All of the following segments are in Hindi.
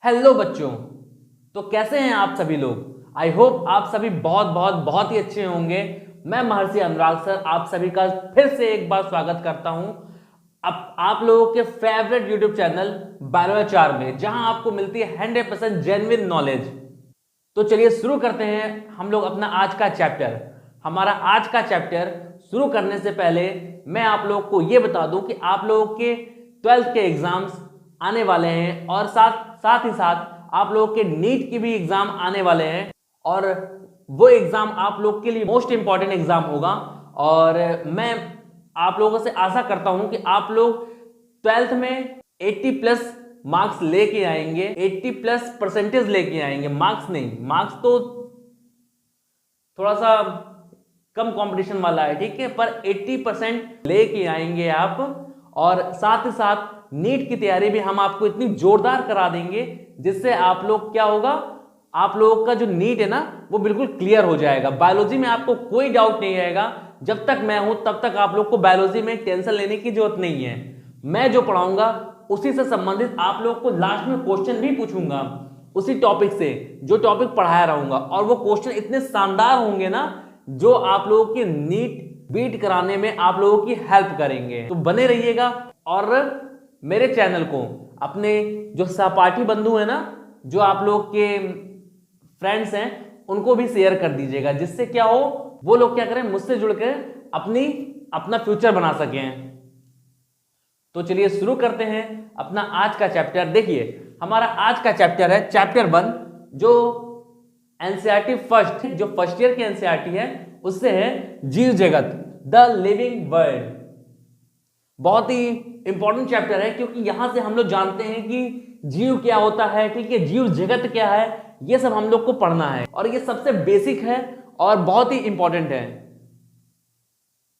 हेलो बच्चों, तो कैसे हैं आप सभी लोग। आई होप आप सभी बहुत ही अच्छे होंगे। मैं महर्षि अनुराग सर आप सभी का फिर से एक बार स्वागत करता हूं अब आप लोगों के फेवरेट यूट्यूब चैनल बायोचार में, जहां आपको मिलती है 100% जेन्युइन नॉलेज। तो चलिए शुरू करते हैं हम लोग अपना आज का चैप्टर। हमारा आज का चैप्टर शुरू करने से पहले मैं आप लोगों को यह बता दूं कि आप लोगों के 12th के एग्जाम्स आने वाले हैं और साथ ही साथ आप लोगों के नीट की भी एग्जाम आने वाले हैं और वो एग्जाम आप लोग के लिए मोस्ट इंपॉर्टेंट एग्जाम होगा। और मैं आप लोगों से आशा करता हूं कि आप लोग 12th में 80+ मार्क्स लेके आएंगे, 80+ % लेके आएंगे। मार्क्स नहीं, मार्क्स तो थोड़ा सा कम कंपटीशन वाला है, ठीक है, पर 80% लेके आएंगे आप। और साथ ही साथ नीट की तैयारी भी हम आपको इतनी जोरदार करा देंगे जिससे आप लोग क्या होगा, आप लोगों का जो नीट है ना वो बिल्कुल क्लियर हो जाएगा। बायोलॉजी में आपको कोई डाउट नहीं आएगा। जब तक मैं हूं तब तक आप लोग को बायोलॉजी में टेंशन लेने की जरूरत नहीं है। मैं जो पढ़ाऊंगा उसी से संबंधित आप लोग को लास्ट में क्वेश्चन भी पूछूंगा, उसी टॉपिक से जो टॉपिक पढ़ाया रहूंगा। और वो क्वेश्चन इतने शानदार होंगे ना जो आप लोगों की नीट बीट कराने में आप लोगों की हेल्प करेंगे। तो बने रहिएगा और मेरे चैनल को अपने जो सहपाठी बंधु है ना, जो आप लोग के फ्रेंड्स हैं, उनको भी शेयर कर दीजिएगा, जिससे क्या हो वो लोग क्या करें, मुझसे जुड़कर अपना फ्यूचर बना सकें। तो चलिए शुरू करते हैं अपना आज का चैप्टर। देखिए हमारा आज का चैप्टर है चैप्टर 1, जो एनसीईआरटी फर्स्ट ईयर की एनसीईआरटी है, उससे है जीव जगत, द लिविंग वर्ल्ड। बहुत ही इंपॉर्टेंट चैप्टर है क्योंकि यहां से हम लोग जानते हैं कि जीव क्या होता है, ठीक है, जीव जगत क्या है, ये सब हम लोग को पढ़ना है और ये सबसे बेसिक है और बहुत ही इंपॉर्टेंट है।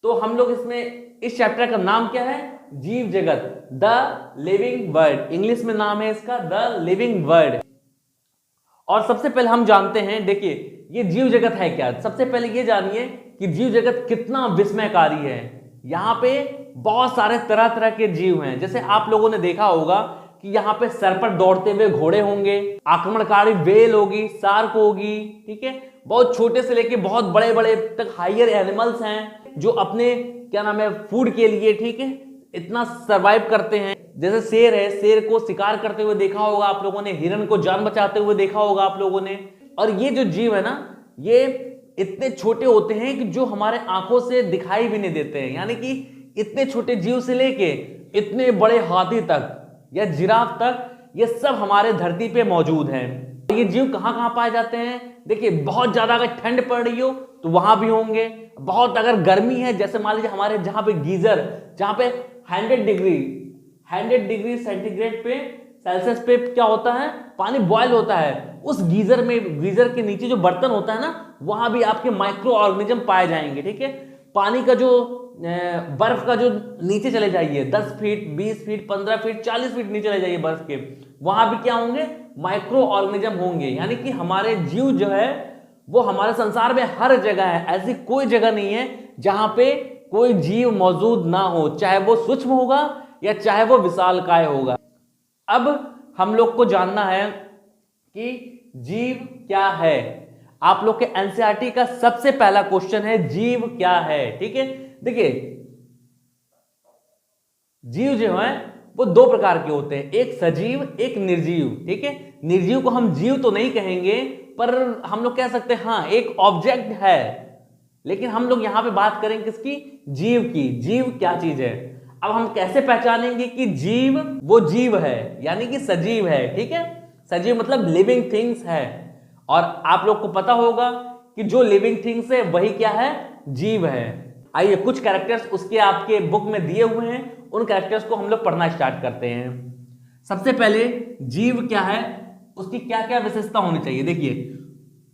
तो हम लोग इसमें इस चैप्टर का नाम क्या है, जीव जगत, द लिविंग वर्ल्ड। इंग्लिश में नाम है इसका द लिविंग वर्ल्ड। और सबसे पहले हम जानते हैं, देखिए ये जीव जगत है क्या। सबसे पहले ये जानिए कि जीव जगत कितना विस्मयकारी है। यहाँ पे बहुत सारे तरह तरह के जीव हैं। जैसे आप लोगों ने देखा होगा कि यहाँ पे सर पर दौड़ते हुए घोड़े होंगे, आक्रमणकारी वेल होगी, शार्क होगी, ठीक है, बहुत छोटे से लेके बहुत बड़े बड़े तक हायर एनिमल्स हैं जो अपने क्या नाम है फूड के लिए, ठीक है, इतना सरवाइव करते हैं। जैसे शेर है, शेर को शिकार करते हुए देखा होगा आप लोगों ने, हिरन को जान बचाते हुए देखा होगा आप लोगों ने। और ये जो जीव है ना, ये इतने छोटे होते हैं कि जो हमारे आंखों से दिखाई भी नहीं देते हैं। यानी कि इतने छोटे जीव से लेके इतने बड़े हाथी तक या जिराफ तक, ये सब हमारे धरती पे मौजूद हैं। ये जीव कहां कहां पाए जाते हैं, देखिए बहुत ज्यादा अगर ठंड पड़ रही हो तो वहां भी होंगे। बहुत अगर गर्मी है, जैसे मान लीजिए हमारे जहां पे गीजर, जहां पे 100 डिग्री सेंटीग्रेड पे सेल्सियस पे क्या होता है, पानी बॉयल होता है, उस गीजर के नीचे जो बर्तन होता है ना, वहां भी आपके माइक्रो ऑर्गेनिज्म पाए जाएंगे, ठीक है। पानी का जो बर्फ का जो नीचे चले जाइए 10 फीट 20 फीट 15 फीट 40 फीट नीचे चले जाइए बर्फ के, वहां भी क्या होंगे, माइक्रो ऑर्गेनिज्म होंगे। यानी कि हमारे जीव जो है वो हमारे संसार में हर जगह है। ऐसी कोई जगह नहीं है जहां पे कोई जीव मौजूद ना हो, चाहे वो सूक्ष्म होगा या चाहे वो विशालकाय होगा। अब हम लोग को जानना है कि जीव क्या है। आप लोग के एनसीईआरटी का सबसे पहला क्वेश्चन है जीव क्या है, ठीक है। देखिए जीव जो है वो दो प्रकार के होते हैं, एक सजीव एक निर्जीव, ठीक है। निर्जीव को हम जीव तो नहीं कहेंगे, पर हम लोग कह सकते हैं हाँ एक ऑब्जेक्ट है। लेकिन हम लोग यहां पे बात करेंगे किसकी, जीव की। जीव क्या चीज है। अब हम कैसे पहचानेंगे कि जीव वो जीव है, यानी कि सजीव है, ठीक है। सजीव मतलब लिविंग थिंग्स है। और आप लोग को पता होगा कि जो लिविंग थिंग्स है वही क्या है, जीव है। आइए कुछ कैरेक्टर्स उसके आपके बुक में दिए हुए हैं, उन कैरेक्टर्स को हम लोग पढ़ना स्टार्ट करते हैं। सबसे पहले जीव क्या है, उसकी क्या क्या विशेषता होनी चाहिए। देखिए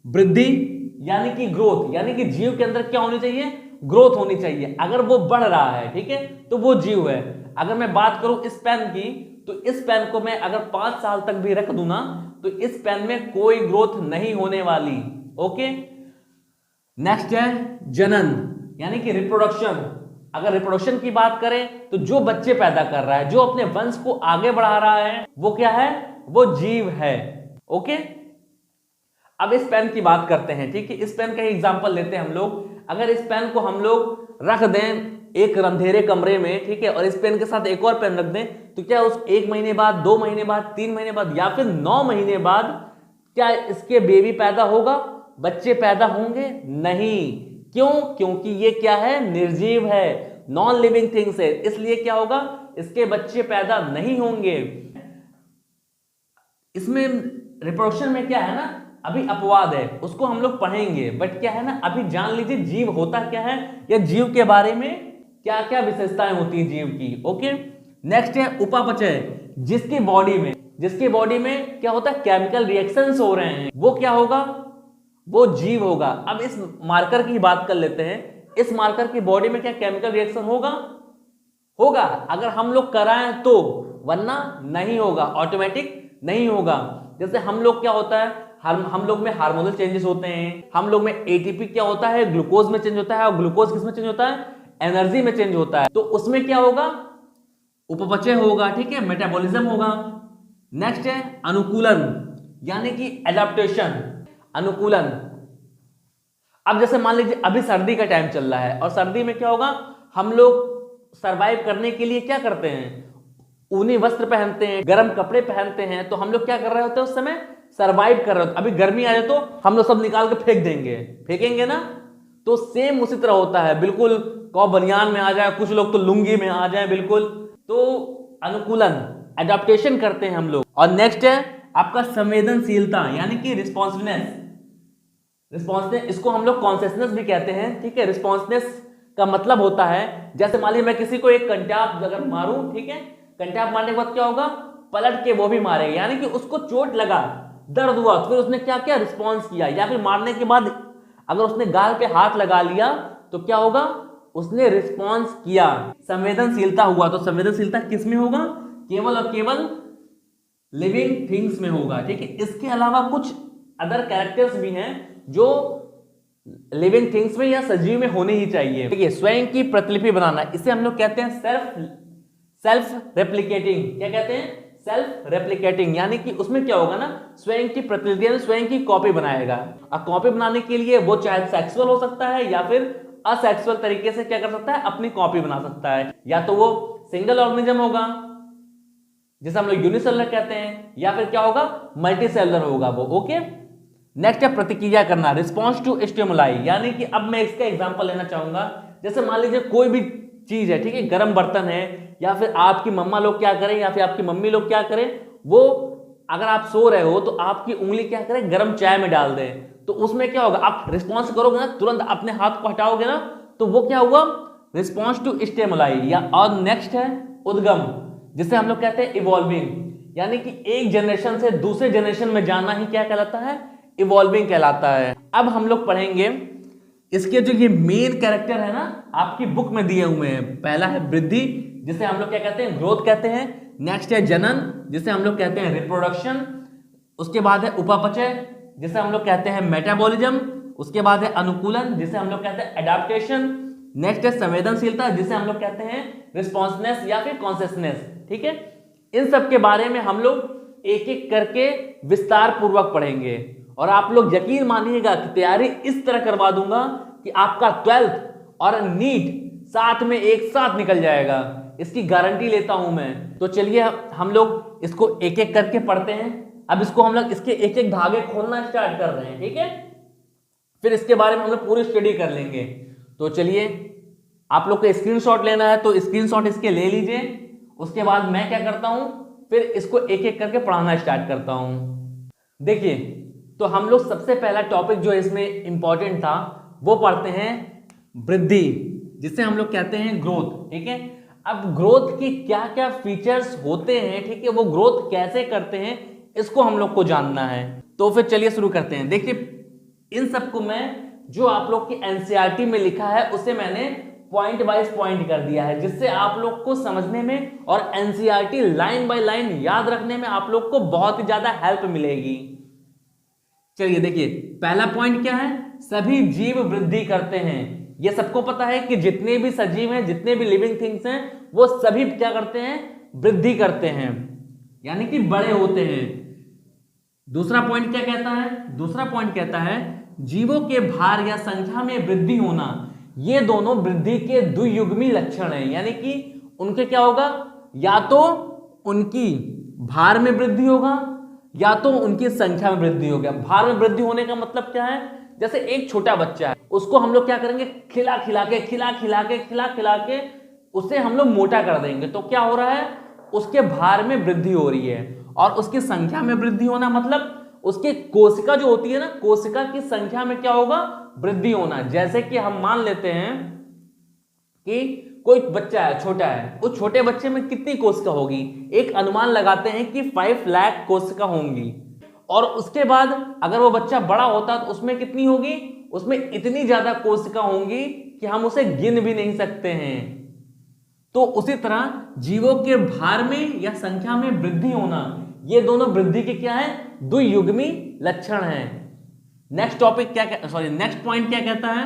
वृद्धि यानी कि ग्रोथ, यानी कि जीव के अंदर क्या होनी चाहिए, ग्रोथ होनी चाहिए। अगर वो बढ़ रहा है, ठीक है, तो वो जीव है। अगर मैं बात करूं इस पेन की, तो इस पेन को मैं अगर 5 साल तक भी रख दूं ना, तो इस पेन में कोई ग्रोथ नहीं होने वाली। ओके, नेक्स्ट है जनन, यानी कि रिप्रोडक्शन। अगर रिप्रोडक्शन की बात करें तो जो बच्चे पैदा कर रहा है, जो अपने वंश को आगे बढ़ा रहा है, वो क्या है, वो जीव है। ओके, अब इस पेन की बात करते हैं। ठीक है, इस पेन का एग्जांपल लेते हैं हम लोग। अगर इस पेन को हम लोग रख दें एक अंधेरे कमरे में, ठीक है, और इस पेन के साथ एक और पेन रख दें, तो क्या उस 1 महीने बाद, 2 महीने बाद, 3 महीने बाद या फिर 9 महीने बाद क्या इसके बेबी पैदा होगा, बच्चे पैदा होंगे? नहीं। क्यों? क्योंकि ये क्या है? निर्जीव है, नॉन लिविंग थिंग्स है, इसलिए क्या होगा? इसके बच्चे पैदा नहीं होंगे। इसमें रिप्रोडक्शन में क्या है ना, अभी अपवाद है, उसको हम लोग पढ़ेंगे, बट क्या है ना, अभी जान लीजिए जीव होता क्या है या जीव के बारे में क्या क्या विशेषताएं होती है जीव की। ओके, नेक्स्ट है उपापचय। जिसकी बॉडी में क्या होता है? केमिकल रिएक्शंस हो रहे हैं, वो क्या होगा? वो जीव होगा। अब इस मार्कर की बात कर लेते हैं। इस मार्कर की बॉडी में क्या केमिकल रिएक्शन होगा? अगर हम लोग कराएं तो, वरना नहीं होगा, ऑटोमेटिक नहीं होगा। जैसे हम लोग क्या होता है, हम लोग में हार्मोनल चेंजेस होते हैं, हम लोग में एटीपी क्या होता है? ग्लूकोज में चेंज होता है, और ग्लूकोज किस में चेंज होता है? एनर्जी में चेंज होता है। तो उसमें क्या होगा? उपपचय होगा, ठीक है, मेटाबॉलिज्म होगा। नेक्स्ट है अनुकूलन, यानी कि एडेप्टेशन, अनुकूलन। अब जैसे मान लीजिए अभी सर्दी का टाइम चल रहा है, और सर्दी में क्या होगा? हम लोग सरवाइव करने के लिए क्या करते हैं? ऊनी वस्त्र पहनते हैं, गर्म कपड़े पहनते हैं। तो हम लोग क्या कर रहे होते हैं उस समय? सरवाइव कर रहे होते। अभी गर्मी आ जाए तो हम लोग सब निकाल के फेंकेंगे ना। तो सेम उसी तरह होता है, बिल्कुल कौ बनियान में आ जाए, कुछ लोग तो लुंगी में आ जाए, बिल्कुल। तो अनुकूलन, एडेप्टेशन करते हैं हम लोग। और नेक्स्ट है आपका संवेदनशीलता, यानी कि रिस्पॉन्सिवनेस। इसको हम लोग कॉन्शियसनेस भी कहते हैं, ठीक है। रिस्पॉन्सिवनेस का मतलब होता है, जैसे मान लीजिए मैं किसी को एक कंटाप अगर मारूं, ठीक है, कंटाप मारने के बाद क्या होगा? पलट के वो भी मारेगा, यानी कि उसको चोट लगा, दर्द हुआ, फिर उसने क्या किया? रिस्पॉन्स किया। या फिर मारने के बाद अगर उसने गाल पे हाथ लगा लिया तो क्या होगा? उसने रिस्पॉन्स किया, संवेदनशीलता हुआ। तो संवेदनशीलता किस में होगा? केवल और केवल लिविंग थिंग्स में होगा, ठीक है। इसके अलावा कुछ अदर कैरेक्टर्स भी हैं जो लिविंग थिंग्स में या सजीव में होने ही चाहिए। देखिए, स्वयं की प्रतिलिपि बनाना, इसे हम लोग कहते हैं सेल्फ रेप्लिकेटिंग। क्या कहते हैं? सेल्फ रेप्लिकेटिंग, यानी कि उसमें क्या होगा ना, स्वयं की प्रतिलिपि, स्वयं की कॉपी बनाएगा। और कॉपी बनाने के लिए वो चाहे सेक्सुअल हो सकता है या फिर असेक्सुअल तरीके से क्या कर सकता है? अपनी कॉपी बना सकता है। या तो वो सिंगल ऑर्गेनिज्म होगा जिसे हम लोग यूनिसेलुलर कहते हैं, या फिर क्या होगा? मल्टी सेलुलर होगा वो। ओके, नेक्स्ट है प्रतिक्रिया करना, रिस्पॉन्स टू स्टिमुलाई। यानी कि अब मैं इसका एग्जांपल लेना चाहूंगा। जैसे मान लीजिए कोई भी चीज है, ठीक है, गर्म बर्तन है, या फिर आपकी मम्मा लोग क्या करें, या फिर आपकी मम्मी लोग क्या करें, वो अगर आप सो रहे हो तो आपकी उंगली क्या करें? गर्म चाय में डाल दें। तो उसमें क्या होगा? आप रिस्पॉन्स करोगे ना, तुरंत अपने हाथ को हटाओगे ना, तो वो क्या हुआ? Response to stimuli. या और नेक्स्ट है उद्गम, जिसे हम लोग कहते हैं इवॉल्विंग, यानी कि एक जनरेशन से दूसरे जनरेशन में जाना ही क्या कहलाता है? इवॉल्विंग कहलाता है। अब हम लोग पढ़ेंगे इसके जो ये मेन कैरेक्टर है ना, आपकी बुक में दिए हुए हैं। पहला है वृद्धि, जिसे हम लोग क्या कहते हैं? ग्रोथ कहते हैं। नेक्स्ट है जनन, जिसे हम लोग कहते हैं रिप्रोडक्शन। उसके बाद है उपापचय, जिसे हम लोग कहते हैं मेटाबॉलिज्म। उसके बाद है अनुकूलन, जिसे हम लोग कहते हैं एडाप्टेशन। नेक्स्ट है संवेदनशीलता, जिसे हम लोग कहते हैं रिस्पॉन्सनेस या फिर कॉन्शियसनेस, ठीक है। इन सब के बारे में हम लोग एक एक करके विस्तार पूर्वक पढ़ेंगे, और आप लोग यकीन मानिएगा कि तैयारी इस तरह करवा दूंगा कि आपका 12th और नीट साथ में एक साथ निकल जाएगा, इसकी गारंटी लेता हूं मैं। तो चलिए हम लोग इसको एक एक करके पढ़ते हैं। अब इसको हम लोग इसके एक एक धागे खोलना स्टार्ट कर रहे हैं, ठीक है। फिर इसके बारे में हम लोग पूरी स्टडी कर लेंगे। तो चलिए, आप लोग को स्क्रीनशॉट लेना है तो स्क्रीनशॉट इसके ले लीजिए। उसके बाद मैं क्या करता हूं, फिर इसको एक एक करके पढ़ाना स्टार्ट करता हूं। देखिए, तो हम लोग सबसे पहला टॉपिक जो इसमें इंपॉर्टेंट था वो पढ़ते हैं वृद्धि, जिसे हम लोग कहते हैं ग्रोथ, ठीक है। अब ग्रोथ के क्या क्या फीचर्स होते हैं, ठीक है, वो ग्रोथ कैसे करते हैं, इसको हम लोग को जानना है। तो फिर चलिए शुरू करते हैं। देखिए, इन सबको मैं जो आप लोग की एनसीईआरटी में लिखा है उसे मैंने पॉइंट वाइज पॉइंट कर दिया है, जिससे आप लोग को समझने में और एनसीईआरटी लाइन बाय लाइन याद रखने में आप लोग को बहुत ही ज्यादा हेल्प मिलेगी। चलिए देखिए, पहला पॉइंट क्या है? सभी जीव वृद्धि करते हैं। ये सबको पता है कि जितने भी सजीव हैं, जितने भी लिविंग थिंग्स हैं, वो सभी क्या करते हैं? वृद्धि करते हैं, यानी कि बड़े होते हैं। दूसरा पॉइंट क्या कहता है? दूसरा पॉइंट कहता है जीवों के भार या संख्या में वृद्धि होना, ये दोनों वृद्धि के द्वियुग्मी लक्षण हैं। यानी कि उनके क्या होगा, या तो उनकी भार में वृद्धि होगा या तो उनकी संख्या में वृद्धि होगा। भार में वृद्धि होने का मतलब क्या है? जैसे एक छोटा बच्चा है, उसको हम लोग क्या करेंगे, खिला खिला के उसे हम लोग मोटा कर देंगे, तो क्या हो रहा है, उसके भार में वृद्धि हो रही है। और उसकी संख्या में वृद्धि होना मतलब उसकी कोशिका जो होती है ना, कोशिका की संख्या में क्या होगा, वृद्धि होना। जैसे कि हम मान लेते हैं कि कोई बच्चा है, छोटा है, उस छोटे बच्चे में कितनी कोशिका होगी, एक अनुमान लगाते हैं कि 5 लाख कोशिका होंगी। और उसके बाद अगर वो बच्चा बड़ा होता तो उसमें कितनी होगी, उसमें इतनी ज्यादा कोशिका होंगी कि हम उसे गिन भी नहीं सकते हैं। तो उसी तरह जीवों के भार में या संख्या में वृद्धि होना, ये दोनों वृद्धि के क्या है, द्वियुग्मी लक्षण हैं। नेक्स्ट टॉपिक नेक्स्ट पॉइंट क्या कहता है,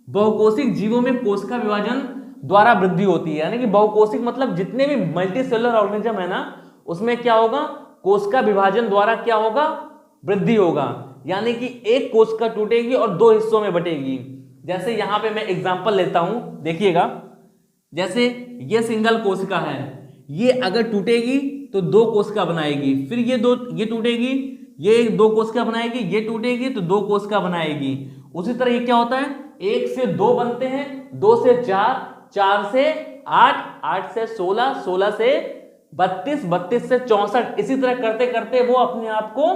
बहुकोशिक जीवों में कोशिका विभाजन द्वारा वृद्धि होती है। यानी कि बहुकोशिक मतलब जितने भी मल्टीसेलुलर ऑर्गेनिज्म है ना, उसमें क्या होगा, कोशिका विभाजन द्वारा क्या होगा, वृद्धि होगा। यानी कि एक कोशिका टूटेगी और 2 हिस्सों में बटेगी। जैसे यहां पे मैं एग्जांपल लेता हूं, देखिएगा, जैसे ये सिंगल कोशिका है, ये अगर टूटेगी तो 2 कोशिका बनाएगी, फिर ये टूटेगी, ये 2 कोशिका बनाएगी, ये टूटेगी तो 2 कोशिका बनाएगी। उसी तरह ये क्या होता है, 1 से 2 बनते हैं, 2 से 4, 4 से 8, 8 से 16, 16 से 32, 32 से 64, इसी तरह करते करते वो अपने आप को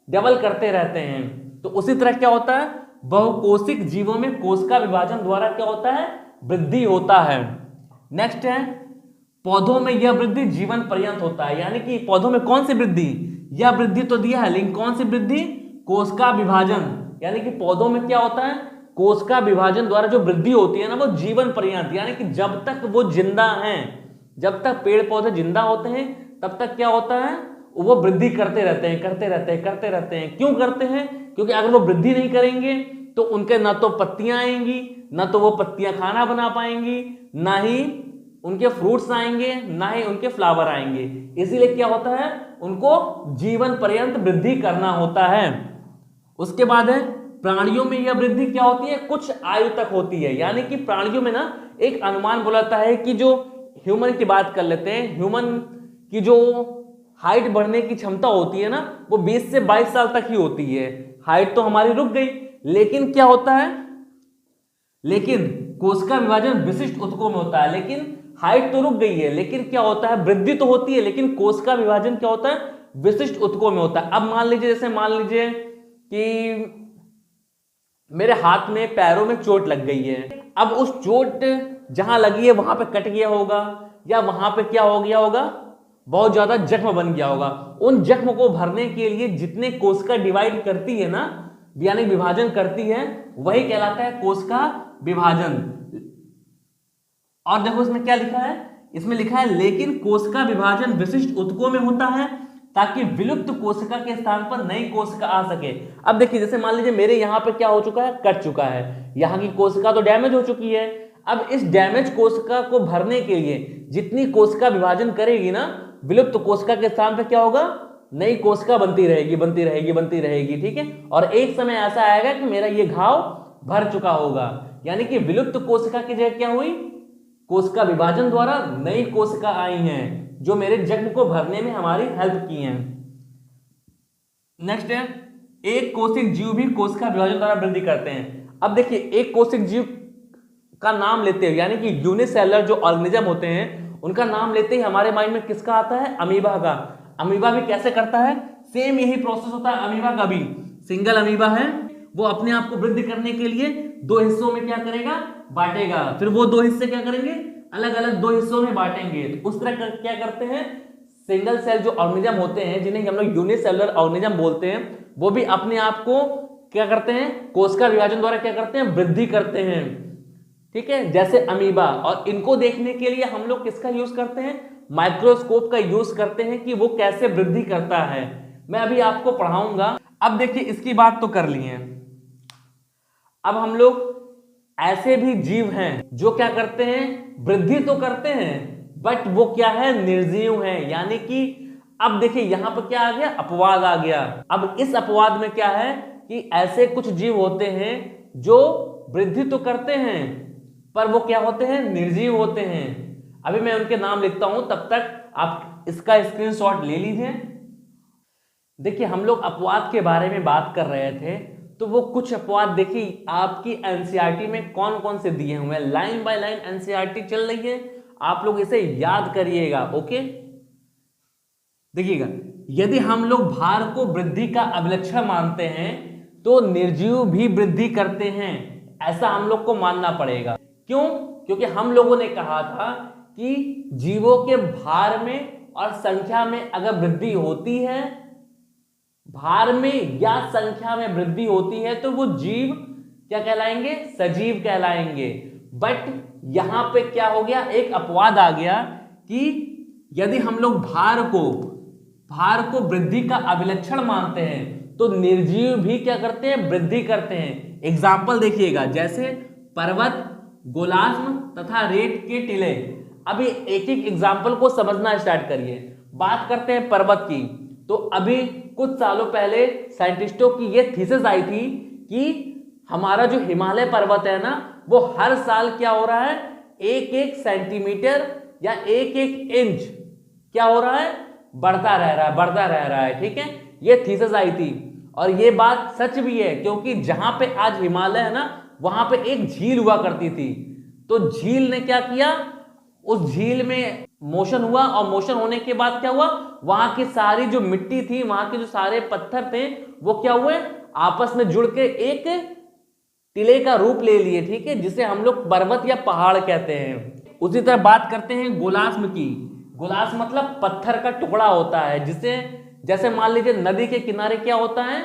डबल करते रहते हैं। तो उसी तरह क्या होता है, बहुकोशिक जीवों में कोशिका विभाजन द्वारा क्या होता है, वृद्धि होता है। नेक्स्ट है, पौधों में यह वृद्धि जीवन पर्यंत होता है। यानी कि पौधों में कौन सी वृद्धि, यह वृद्धि तो दिया है, लेकिन कौन सी वृद्धि, कोशिका विभाजन। यानी कि पौधों में क्या होता है, कोशिका विभाजन द्वारा जो वृद्धि होती है ना, वो जीवन पर्यंत, यानी कि जब तक वो जिंदा हैं, जब तक पेड़ पौधे जिंदा होते हैं, तब तक क्या होता है, वो वृद्धि करते रहते हैं। क्यों करते हैं? क्योंकि अगर वो वृद्धि नहीं करेंगे तो उनके ना तो पत्तियां आएंगी, ना तो वो पत्तियां खाना बना पाएंगी, ना ही उनके फ्रूट्स आएंगे, ना ही उनके फ्लावर आएंगे। इसीलिए क्या होता है, उनको जीवन पर्यंत वृद्धि करना होता है। उसके बाद है, प्राणियों में यह वृद्धि क्या होती है, कुछ आयु तक होती है। यानी कि प्राणियों में ना एक अनुमान बुलाता है कि जो ह्यूमन की बात कर लेते हैं, ह्यूमन की जो हाइट बढ़ने की क्षमता होती है ना, वो 20 से 22 साल तक ही होती है। हाइट तो हमारी रुक गई, लेकिन क्या होता है, लेकिन कोशिका विभाजन विशिष्ट ऊतकों में होता है। लेकिन हाइट तो रुक गई है, लेकिन क्या होता है, वृद्धि तो होती है, लेकिन कोशिका विभाजन क्या होता है, विशिष्ट ऊतकों में होता है। अब मान लीजिए, जैसे मान लीजिए कि मेरे हाथ में पैरों में चोट लग गई है। अब उस चोट जहां लगी है वहां पे कट गया होगा, या वहां पे क्या हो गया होगा, बहुत ज्यादा जख्म बन गया होगा। उन जख्म को भरने के लिए जितने कोशिका डिवाइड करती है ना, यानी विभाजन करती है, वही कहलाता है कोशिका विभाजन। और देखो इसमें क्या लिखा है, इसमें लिखा है लेकिन कोशिका विभाजन विशिष्ट ऊतकों में होता है ताकि विलुप्त कोशिका के स्थान पर नई कोशिका आ सके। अब देखिए, जैसे मान लीजिए मेरे यहाँ पे क्या हो चुका है, कट चुका है, यहाँ की कोशिका तो डैमेज हो चुकी है। अब इस डैमेज कोशिका को भरने के लिए जितनी कोशिका विभाजन करेगी ना, विलुप्त कोशिका के स्थान पर क्या होगा, नई कोशिका बनती रहेगी। ठीक है, और एक समय ऐसा आएगा कि मेरा ये घाव भर चुका होगा। यानी कि विलुप्त कोशिका की जगह क्या हुई, कोशिका विभाजन द्वारा नई कोशिका आई हैं, जो मेरे जख्म को भरने में हमारी हेल्प की हैं। नेक्स्ट है, एक कोशिक जीव भी कोशिका विभाजन द्वारा वृद्धि करते हैं। अब देखिए, एक कोशिक जीव का नाम लेते हैं, यानी कि यूनिसेलुलर जो ऑर्गेनिज्म होते हैं, उनका नाम लेते ही हमारे माइंड में किसका आता है, अमीबा का। अमीबा भी कैसे करता है, सेम यही प्रोसेस होता है अमीबा का भी। सिंगल अमीबा है, वो अपने आप को वृद्धि करने के लिए 2 हिस्सों में क्या करेगा, बांटेगा। फिर वो 2 हिस्से क्या करेंगे, अलग अलग 2 हिस्सों में बांटेंगे। तो उस तरह क्या करते हैं, सिंगल सेल जो ऑर्गेनिज्म होते हैं, जिन्हें हम लोग यूनिसेलुलर ऑर्गेनिज्म बोलते हैं, वो भी अपने आप को क्या करते हैं, कोशिका विभाजन द्वारा क्या करते हैं, वृद्धि करते हैं। ठीक है, जैसे अमीबा। और इनको देखने के लिए हम लोग किसका यूज करते हैं, माइक्रोस्कोप का यूज करते हैं कि वो कैसे वृद्धि करता है। मैं अभी आपको पढ़ाऊंगा। अब देखिए, इसकी बात तो कर ली है। अब हम लोग ऐसे भी जीव हैं जो क्या करते हैं, वृद्धि तो करते हैं, बट वो क्या है, निर्जीव हैं। यानी कि अब देखिए यहां पर क्या आ गया, अपवाद आ गया। अब इस अपवाद में क्या है कि ऐसे कुछ जीव होते हैं जो वृद्धि तो करते हैं पर वो क्या होते हैं, निर्जीव होते हैं। अभी मैं उनके नाम लिखता हूं, तब तक आप इसका स्क्रीनशॉट ले लीजिए। देखिए हम लोग अपवाद के बारे में बात कर रहे थे, तो वो कुछ अपवाद देखिए आपकी एनसीईआरटी में कौन कौन से दिए हुए हैं। लाइन बाय लाइन एनसीईआरटी चल रही है, आप लोग इसे याद करिएगा। ओके, देखिएगा, यदि हम लोग भार को वृद्धि का अभिलक्षण मानते हैं तो निर्जीव भी वृद्धि करते हैं, ऐसा हम लोग को मानना पड़ेगा। क्यों? क्योंकि हम लोगों ने कहा था कि जीवों के भार में और संख्या में अगर वृद्धि होती है, भार में या संख्या में वृद्धि होती है, तो वो जीव क्या कहलाएंगे, सजीव कहलाएंगे। बट यहां पे क्या हो गया, एक अपवाद आ गया कि यदि हम लोग भार को वृद्धि का अभिलक्षण मानते हैं तो निर्जीव भी क्या करते हैं, वृद्धि करते हैं। एग्जाम्पल देखिएगा, जैसे पर्वत, गोलार्ध तथा रेत के टीले। अभी एक एक एग्जाम्पल को समझना स्टार्ट करिए। बात करते हैं पर्वत की, तो अभी कुछ सालों पहले साइंटिस्टों की यह थीसिस आई थी कि हमारा जो हिमालय पर्वत है ना, वो हर साल क्या हो रहा है, 1-1 सेंटीमीटर या 1-1 इंच क्या हो रहा है, बढ़ता रह रहा है। ठीक है, ये थीसिस आई थी और ये बात सच भी है, क्योंकि जहां पे आज हिमालय है ना, वहां पे एक झील हुआ करती थी। तो झील ने क्या किया, उस झील में मोशन हुआ और मोशन होने के बाद क्या हुआ, वहां की सारी जो मिट्टी थी, वहां के जो सारे पत्थर थे, वो क्या हुए, आपस में जुड़ के एक टीले का रूप ले लिए। ठीक है, जिसे हम लोग पर्वत या पहाड़ कहते हैं। उसी तरह बात करते हैं गोलार्ध की। गोलार्ध मतलब पत्थर का टुकड़ा होता है, जिसे जैसे मान लीजिए नदी के किनारे क्या होता है,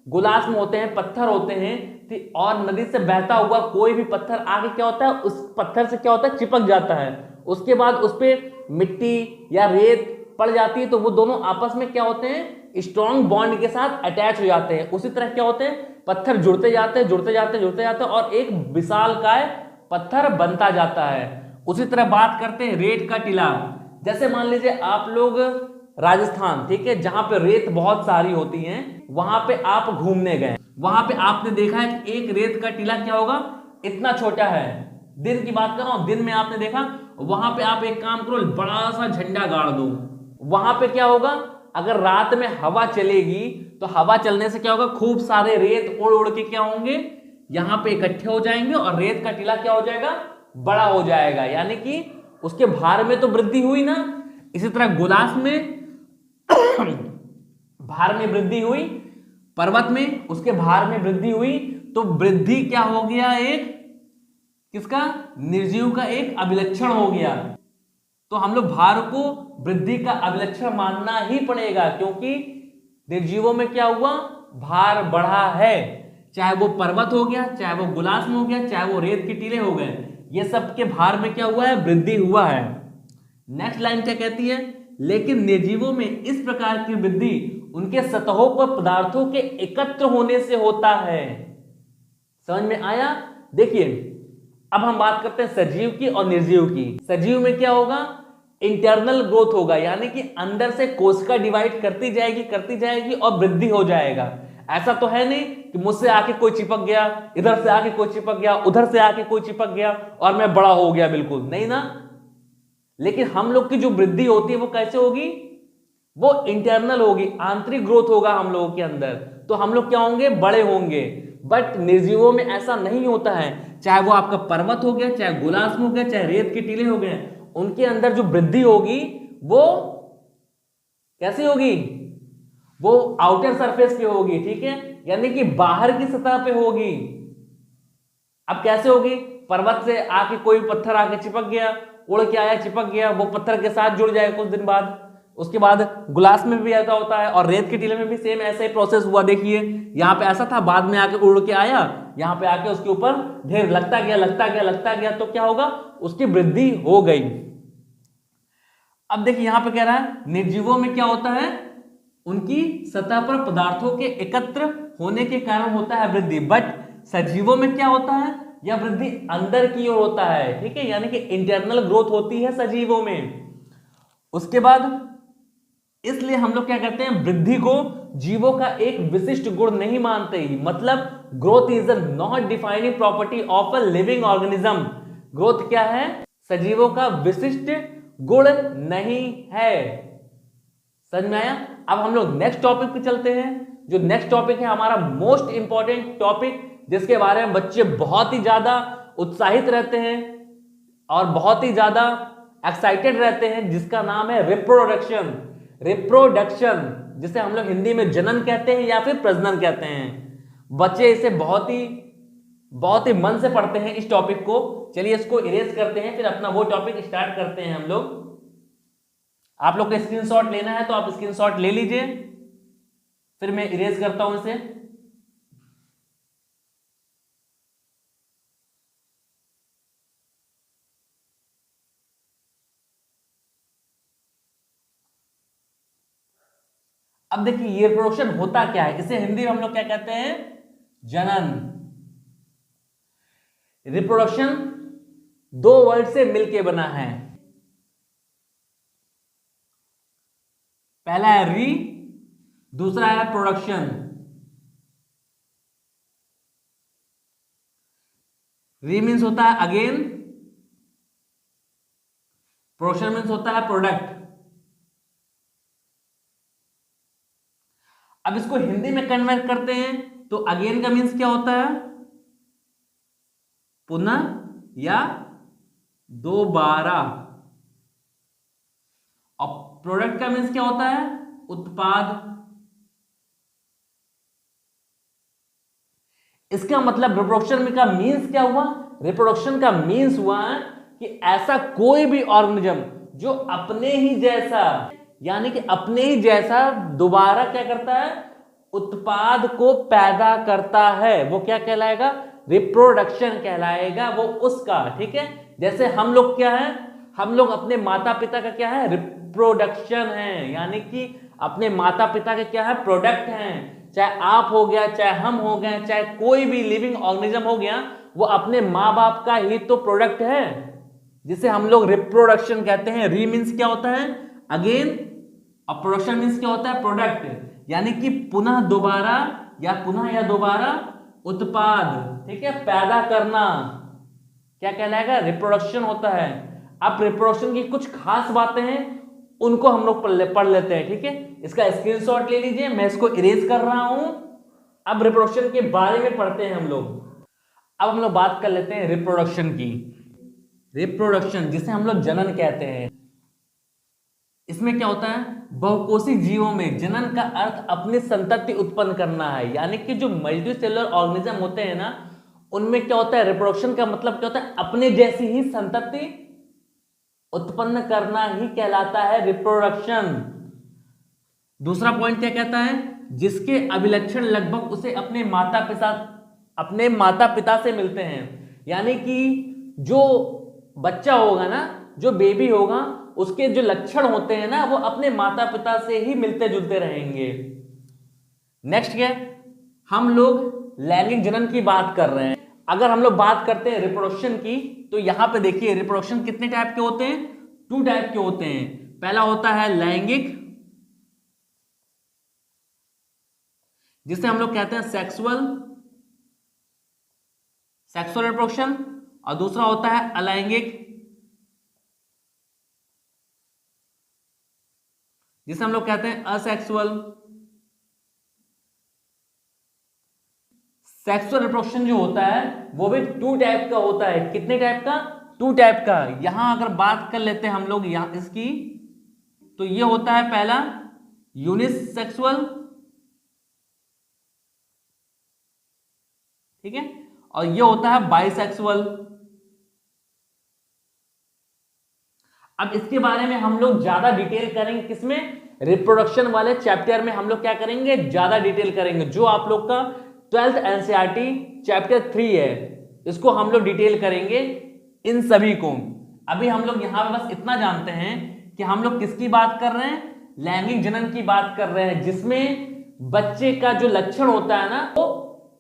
गोलार्ध में होते हैं, पत्थर होते हैं, और नदी से बहता हुआ कोई भी पत्थर आगे क्या होता है, उस पत्थर से क्या होता है, चिपक जाता है। उसके बाद उस पर मिट्टी या रेत पड़ जाती है, तो वो दोनों आपस में क्या होते हैं, स्ट्रॉन्ग बॉन्ड के साथ अटैच हो जाते हैं। उसी तरह क्या होते हैं, पत्थर जुड़ते जाते हैं और एक विशालकाय पत्थर बनता जाता है। उसी तरह बात करते हैं रेत का टीला। जैसे मान लीजिए आप लोग राजस्थान, ठीक है, जहां पे रेत बहुत सारी होती हैं, वहां पे आप घूमने गए, वहां पे आपने देखा है कि एक रेत का टीला क्या होगा, इतना छोटा है। दिन की बात कर रहा हूं, दिन में आपने देखा, वहां पे आप एक काम करो, बड़ा सा झंडा गाड़ दो। वहां पे क्या होगा, अगर रात में हवा चलेगी तो हवा चलने से क्या होगा, खूब सारे रेत उड़ उड़ के क्या होंगे, यहां पे इकट्ठे हो जाएंगे और रेत का टीला क्या हो जाएगा, बड़ा हो जाएगा। यानी कि उसके भार में तो वृद्धि हुई ना। इसी तरह गोलार्ध में भार में वृद्धि हुई, पर्वत में उसके भार में वृद्धि हुई, तो वृद्धि क्या हो गया, एक किसका, निर्जीव का एक अभिलक्षण हो गया। तो हम लोग भार को वृद्धि का अभिलक्षण मानना ही पड़ेगा, क्योंकि निर्जीवों में क्या हुआ, भार बढ़ा है। चाहे वो पर्वत हो गया, चाहे वो गोलार्ध हो गया, चाहे वो रेत के टीले हो गए, ये सब के भार में क्या हुआ है, वृद्धि हुआ है। नेक्स्ट लाइन क्या कहती है, लेकिन निर्जीवों में इस प्रकार की वृद्धि उनके सतहों पर पदार्थों के एकत्र होने से होता है। समझ में आया? देखिए अब हम बात करते हैं सजीव की और निर्जीव की। सजीव में क्या होगा, इंटरनल ग्रोथ होगा, यानी कि अंदर से कोशिका डिवाइड करती जाएगी और वृद्धि हो जाएगा। ऐसा तो है नहीं कि मुझसे आके कोई चिपक गया, इधर से आके कोई चिपक गया, उधर से आके कोई चिपक गया और मैं बड़ा हो गया, बिल्कुल नहीं ना। लेकिन हम लोग की जो वृद्धि होती है वो कैसे होगी, वो इंटरनल होगी, आंतरिक ग्रोथ होगा हम लोगों के अंदर, तो हम लोग क्या होंगे, बड़े होंगे। बट निर्जीवों में ऐसा नहीं होता है। चाहे वो आपका पर्वत हो गया, चाहे गोलार्ध हो गया, चाहे रेत के टीले हो गए, उनके अंदर जो वृद्धि होगी वो कैसी होगी, वो आउटर सरफेस पे होगी। ठीक है, यानी कि बाहर की सतह पे होगी। अब कैसे होगी, पर्वत से आके कोई पत्थर आके चिपक गया, उड़ के आया, चिपक गया, वो पत्थर के साथ जुड़ जाएगा कुछ दिन बाद। उसके बाद गुलास में भी ऐसा होता है और रेत के टीले में भी सेम ऐसा ही प्रोसेस हुआ। देखिए यहाँ पे ऐसा था, बाद में आके उड़ के आया, यहाँ पे आके उसके ऊपर ढेर लगता गया, तो क्या होगा, उसकी वृद्धि हो गई। अब देखिए यहाँ पे कह रहा है निर्जीवों में क्या होता है, उनकी सतह पर पदार्थों के एकत्र होने के कारण होता है वृद्धि। बट सजीवों में क्या होता है, यह वृद्धि अंदर की ओर होता है। ठीक है, यानी कि इंटरनल ग्रोथ होती है सजीवों में। उसके बाद इसलिए हम लोग क्या कहते हैं, वृद्धि को जीवों का एक विशिष्ट गुण नहीं मानते ही। मतलब growth is a not defining property of a living organism. Growth क्या है, सजीवों का विशिष्ट गुण नहीं है। समझ में आया? अब हम लोग नेक्स्ट टॉपिक पे चलते हैं। जो नेक्स्ट टॉपिक है हमारा मोस्ट इंपॉर्टेंट टॉपिक, जिसके बारे में बच्चे बहुत ही ज्यादा उत्साहित रहते हैं और बहुत ही ज्यादा एक्साइटेड रहते हैं, जिसका नाम है रिप्रोडक्शन। रिप्रोडक्शन जिसे हम लोग हिंदी में जनन कहते हैं या फिर प्रजनन कहते हैं। बच्चे इसे बहुत ही मन से पढ़ते हैं इस टॉपिक को। चलिए इसको इरेज करते हैं, फिर अपना वो टॉपिक स्टार्ट करते हैं हम लोग। आप लोग को स्क्रीनशॉट लेना है तो आप स्क्रीनशॉट ले लीजिए, फिर मैं इरेज करता हूं इसे। अब देखिए ये रिप्रोडक्शन होता क्या है, इसे हिंदी में हम लोग क्या कहते हैं, जनन। रिप्रोडक्शन दो वर्ड से मिलके बना है। पहला है री, दूसरा है प्रोडक्शन। री मीन्स होता है अगेन, प्रोडक्शन मीन्स होता है प्रोडक्ट। अब इसको हिंदी में कन्वर्ट करते हैं तो अगेन का मीन्स क्या होता है, पुनः या दोबारा। और प्रोडक्ट का मीन्स क्या होता है, उत्पाद। इसका मतलब रिप्रोडक्शन का मीन्स क्या हुआ, रिप्रोडक्शन का मीन्स हुआ कि ऐसा कोई भी ऑर्गेनिज्म जो अपने ही जैसा, यानी कि अपने ही जैसा दोबारा क्या करता है, उत्पाद को पैदा करता है, वो क्या कहलाएगा, रिप्रोडक्शन कहलाएगा वो उसका। ठीक है, जैसे हम लोग क्या है, हम लोग अपने माता पिता का क्या है, रिप्रोडक्शन है, यानी कि अपने माता पिता के क्या है, प्रोडक्ट हैं। चाहे आप हो गया, चाहे हम हो गए, चाहे कोई भी लिविंग ऑर्गेनिज्म हो गया, वो अपने माँ बाप का ही तो प्रोडक्ट है, जिसे हम लोग रिप्रोडक्शन कहते हैं। री मीन्स क्या होता है, अगेन, और प्रोडक्शन मीन्स क्या होता है, प्रोडक्ट, यानी कि पुनः दोबारा या दोबारा उत्पाद। ठीक है, पैदा करना क्या कहलाएगा, रिप्रोडक्शन होता है। अब रिप्रोडक्शन की कुछ खास बातें हैं, उनको हम लोग पढ़ लेते हैं। ठीक है, इसका स्क्रीनशॉट ले लीजिए, मैं इसको इरेज कर रहा हूं। अब रिप्रोडक्शन के बारे में पढ़ते हैं हम लोग। अब हम लोग बात कर लेते हैं रिप्रोडक्शन की। रिप्रोडक्शन जिसे हम लोग जनन कहते हैं, इसमें क्या होता है, बहुकोषी जीवों में जनन का अर्थ अपनी संतति उत्पन्न करना है। यानी कि जो मल्टीसेलुलर ऑर्गेनिज्म होते हैं ना, उनमें क्या होता है, रिप्रोडक्शन का मतलब क्या होता है, अपने जैसी ही संतति उत्पन्न करना ही कहलाता है रिप्रोडक्शन। दूसरा पॉइंट क्या कहता है, जिसके अभिलक्षण लगभग उसे अपने माता पिता से मिलते हैं। यानी कि जो बच्चा होगा ना, जो बेबी होगा, उसके जो लक्षण होते हैं ना, वो अपने माता पिता से ही मिलते जुलते रहेंगे। नेक्स्ट क्या, हम लोग लैंगिक जनन की बात कर रहे हैं। अगर हम लोग बात करते हैं रिप्रोडक्शन की, तो यहां पे देखिए रिप्रोडक्शन कितने टाइप के होते हैं, 2 टाइप के होते हैं। पहला होता है लैंगिक, जिसे हम लोग कहते हैं सेक्सुअल रिप्रोडक्शन, और दूसरा होता है अलैंगिक, जिसे हम लोग कहते हैं असेक्सुअल। सेक्सुअल रिप्रोडक्शन जो होता है वो भी 2 टाइप का होता है। कितने टाइप का, 2 टाइप का। यहां अगर बात कर लेते हैं हम लोग यहां इसकी, तो ये होता है पहला यूनिसेक्सुअल, ठीक है, और ये होता है बाइसेक्सुअल। अब इसके बारे में हम लोग ज्यादा डिटेल करेंगे किसमें, रिप्रोडक्शन वाले चैप्टर में हम लोग क्या करेंगे, ज्यादा डिटेल करेंगे। जो आप लोग का 12th एनसीईआरटी चैप्टर 3 है, इसको हम लोग डिटेल करेंगे इन सभी को। अभी हम लोग यहां पे बस इतना जानते हैं कि हम लोग किसकी बात कर रहे हैं, लैंगिक जनन की बात कर रहे हैं, जिसमें बच्चे का जो लक्षण होता है ना, वो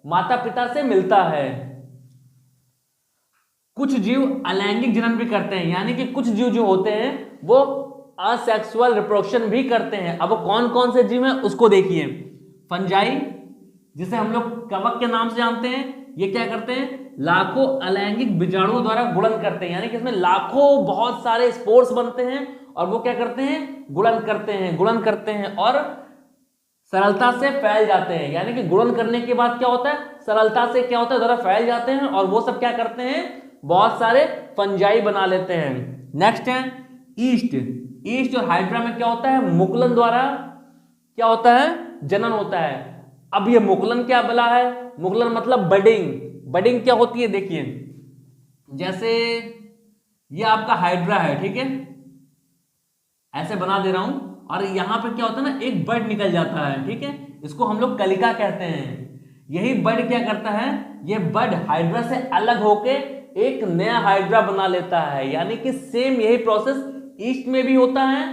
माता पिता से मिलता है। कुछ जीव अलैंगिक जनन भी करते हैं, यानी कि कुछ जीव जो होते हैं वो असेक्सुअल रिप्रोडक्शन भी करते हैं। अब वो कौन कौन से जीव हैं उसको देखिए। फंजाई, जिसे हम लोग कवक के नाम से जानते हैं, ये क्या करते हैं, लाखों अलैंगिक बीजाणुओं द्वारा गुणन करते हैं, यानी कि इसमें लाखों बहुत सारे स्पोर्स बनते हैं और वो क्या करते हैं, गुणन करते हैं और सरलता से फैल जाते हैं। यानी कि गुणन करने के बाद क्या होता है, सरलता से क्या होता है, जरा फैल जाते हैं और वो सब क्या करते हैं, बहुत सारे फंजाई बना लेते हैं। नेक्स्ट है ईस्ट। ईस्ट और हाइड्रा में क्या होता है, मुकुलन द्वारा क्या होता है, जनन होता है। अब ये मुकुलन क्या बला है, मुकुलन मतलब बडिंग। बडिंग क्या होती है, देखिए जैसे ये आपका हाइड्रा है, ठीक है, ऐसे बना दे रहा हूं और यहां पे क्या होता है ना, एक बड निकल जाता है, ठीक है, इसको हम लोग कलिका कहते हैं। यही बड क्या करता है, ये बड हाइड्रा से अलग होके एक नया हाइड्रा बना लेता है। यानी कि सेम यही प्रोसेस ईस्ट में भी होता है